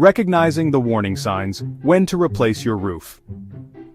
Recognizing the warning signs, when to replace your roof.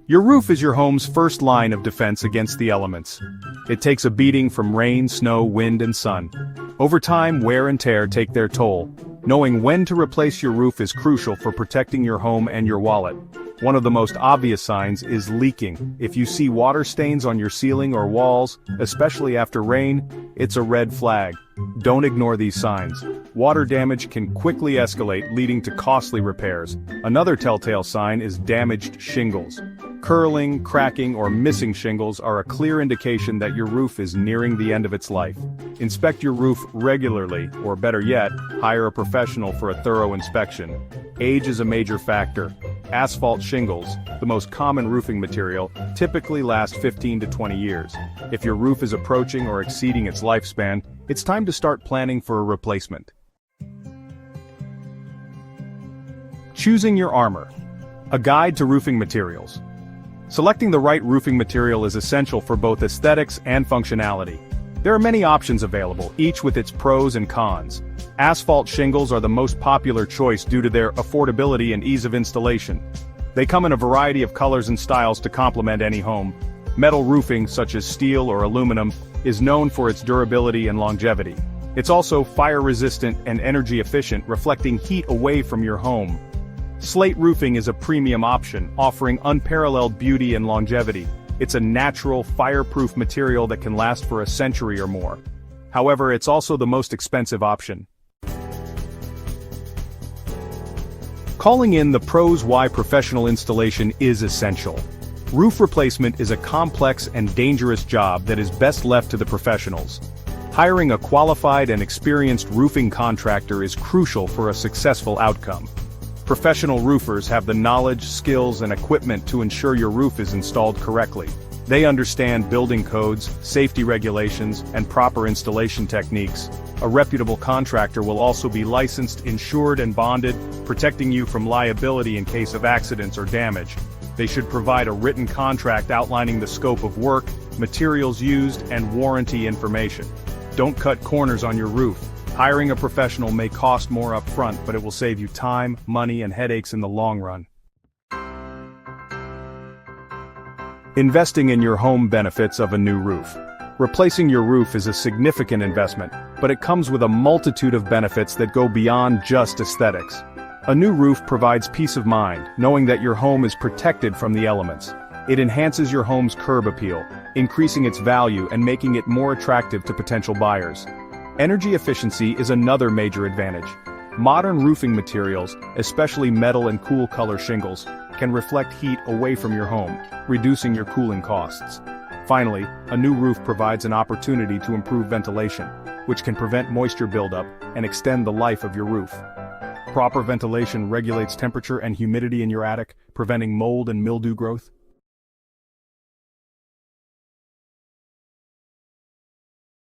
Your roof is your home's first line of defense against the elements. It takes a beating from rain, snow, wind, and sun. Over time, wear and tear take their toll. Knowing when to replace your roof is crucial for protecting your home and your wallet. One of the most obvious signs is leaking. If you see water stains on your ceiling or walls, especially after rain, it's a red flag. Don't ignore these signs. Water damage can quickly escalate, leading to costly repairs. Another telltale sign is damaged shingles. Curling, cracking, or missing shingles are a clear indication that your roof is nearing the end of its life. Inspect your roof regularly, or better yet, hire a professional for a thorough inspection. Age is a major factor. Asphalt shingles, the most common roofing material, typically last 15 to 20 years. If your roof is approaching or exceeding its lifespan, it's time to start planning for a replacement. Choosing your armor. A guide to roofing materials. Selecting the right roofing material is essential for both aesthetics and functionality. There are many options available, each with its pros and cons. Asphalt shingles are the most popular choice due to their affordability and ease of installation. They come in a variety of colors and styles to complement any home. Metal roofing, such as steel or aluminum, is known for its durability and longevity. It's also fire-resistant and energy-efficient, reflecting heat away from your home. Slate roofing is a premium option, offering unparalleled beauty and longevity. It's a natural, fireproof material that can last for a century or more. However, it's also the most expensive option. Calling in the pros why professional installation is essential. Roof replacement is a complex and dangerous job that is best left to the professionals. Hiring a qualified and experienced roofing contractor is crucial for a successful outcome. Professional roofers have the knowledge, skills, and equipment to ensure your roof is installed correctly. They understand building codes, safety regulations, and proper installation techniques. A reputable contractor will also be licensed, insured, and bonded, protecting you from liability in case of accidents or damage. They should provide a written contract outlining the scope of work, materials used, and warranty information. Don't cut corners on your roof. Hiring a professional may cost more upfront, but it will save you time, money, and headaches in the long run. Investing in your home benefits of a new roof. Replacing your roof is a significant investment, but it comes with a multitude of benefits that go beyond just aesthetics. A new roof provides peace of mind, knowing that your home is protected from the elements. It enhances your home's curb appeal, increasing its value and making it more attractive to potential buyers. Energy efficiency is another major advantage. Modern roofing materials, especially metal and cool color shingles, can reflect heat away from your home, reducing your cooling costs. Finally, a new roof provides an opportunity to improve ventilation, which can prevent moisture buildup and extend the life of your roof. Proper ventilation regulates temperature and humidity in your attic, preventing mold and mildew growth.